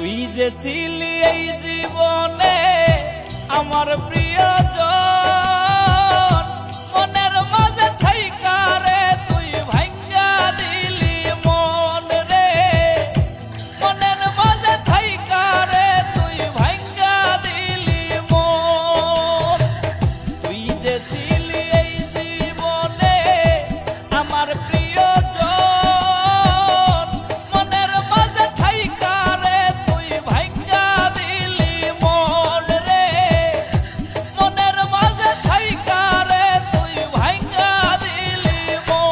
তুই যে ছিলি এই জীবনে আমার প্রিয়জন, মনের মাঝে থাইকা রে তুই ভাঙ্গা দিলি মন রে, মনের মাঝে থাইকা রে তুই ভাঙ্গা দিলি মন। তুই যে ছিলি এই জীবনে আমার প্রিয়জন, মনের মাঝে থাইকা রে তুই ভাঙ্গা দিলি মন রে, মনের মাঝে থাইকা রে তুই ভাঙ্গা দিলি মন।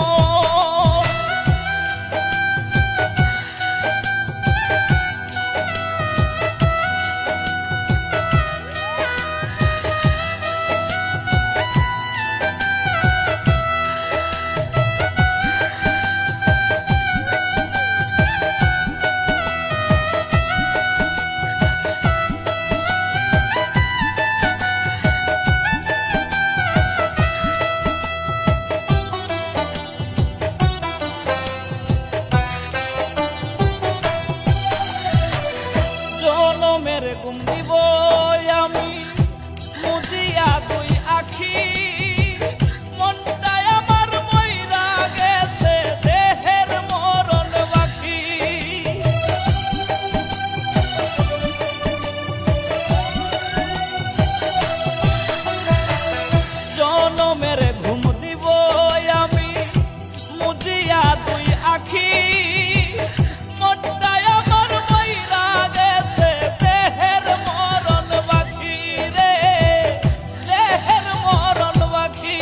জনমের ঘুম দিব আমি মুজিয়া দুই আখি, মনটাই আমার মইরা গেছে দেহের মরণ বাকি। জনমের ঘুম দিব আমি মুজিয়া দুই আখি, মনটাই আমার মইরা গেছে দেহের মরণ বাকি রে, দেহের মরণ বাকি।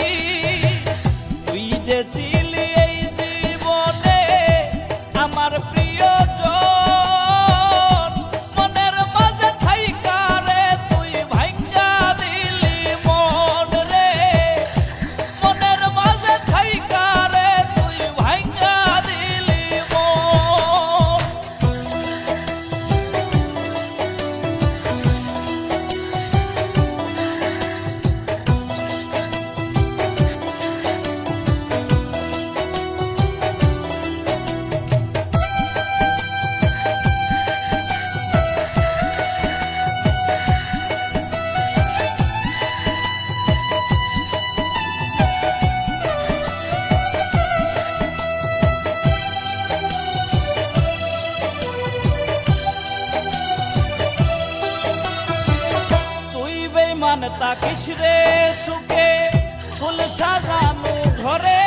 তুই যে ছিলি এই জীবনে আমার প্রিয়জন, মনের মাঝে থাইকা রে তুই ভাঙ্গা দিলি মন রে, মনের মাঝে থাইকা রে তুই ভাঙ্গা দিলি মন। তুই বেঈমান তাকিস রে সুখে ফুল সাজানো ঘরে,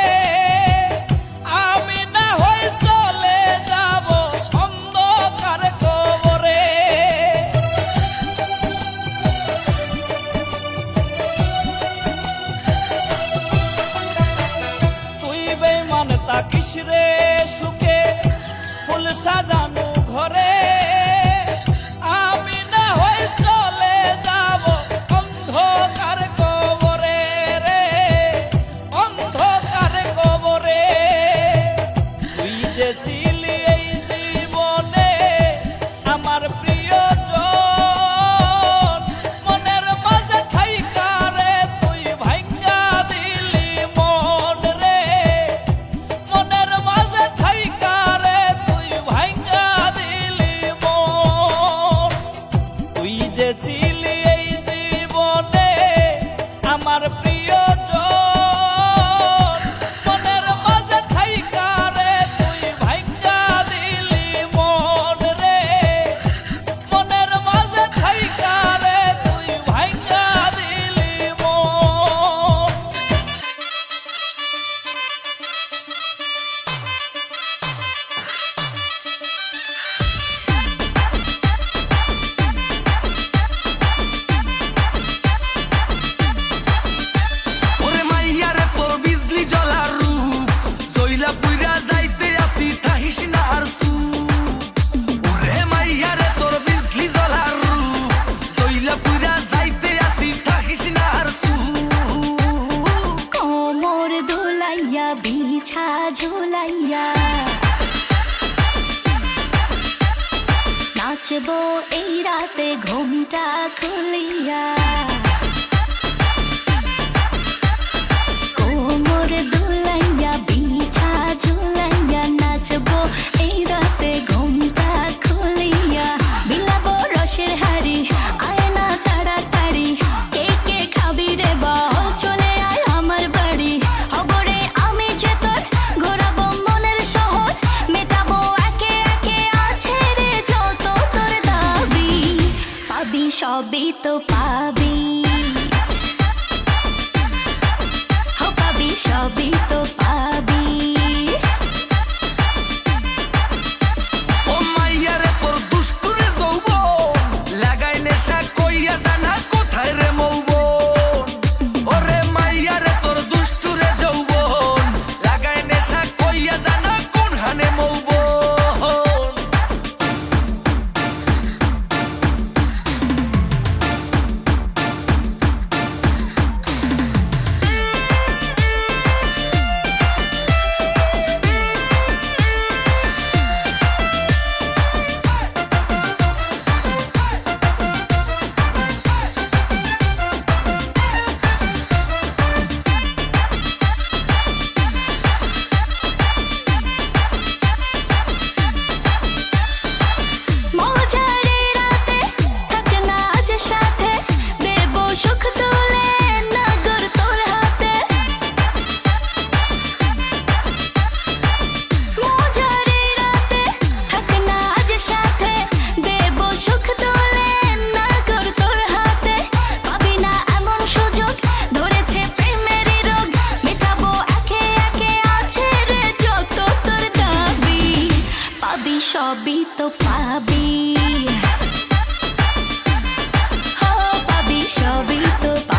আমি না হই চলে যাব অন্ধকার কবরে। তুই বেঈমান তাকিস রে সুখে ফুল সাজানো ঘরে, আমি না হই চলে যাব অন্ধকার কবরে রে, অন্ধকার কবরে। তুই যে ছিলি এই জীবনে আমার প্রিয়জন, মনের মাঝে থাইকা রে তুই ভাঙ্গা দিলি মন রে, মনের মাঝে থাইকা রে তুই ভাঙ্গা দিলি মন। তুই যে ছিলি এই জীবনে আমার প্রিয়জন, মনের মাঝে থাইকা রে তুই ভাঙ্গা দিলি মন রে, মনের মাঝে থাইকা রে তুই ভাঙ্গা দিলি মন। ওরে মাইয়া রে তোর বিজলি জ্বলার রূপ, জইলা পুইরা যাইতে আসি তাহিস না আর সুপ। ওরে মাইয়া রে তোর বিজলি জ্বলার রূপ, জইলা পুইরা যাইতে আসি তাহিস না আর সুপ। কোমর দোলাইয়া বিছা ঝোলাইয়া নাচবো এই রাতে ঘুমটা খুলিয়া, কোমর দোলাইয়া বিছা ঝোলাইয়া নাচবো এই রাতে ঘুমটা খুলিয়া। বিলা সবই তো পাবি, পাবি সবই তো পাবি। ও মাইয়ারে তোর দুষ্টুরে যৌবন লাগাই নেশা কইয়া জানা কোথায় রে মৌবন। ওরে মাইয়ারে তোর দুষ্টুরে যৌবন লাগাই নেশা কইয়া জানা কোন হানে মৌবন। মজারে রাতে থাক না আজ সাথে, দেব সুখ তুলে নগর তোর হাতে। মজারে রাতে থাক না আজ সাথে, দেব সুখ তুলে নগর তোর হাতে। পাবি না এমন সুযোগ, ধরেছে প্রেমেরই রোগ, মেটাবো একে একে আছে রে যত তোর দাবি। পাবি সবই তো পাবি, পাবি সবই তো পাবি।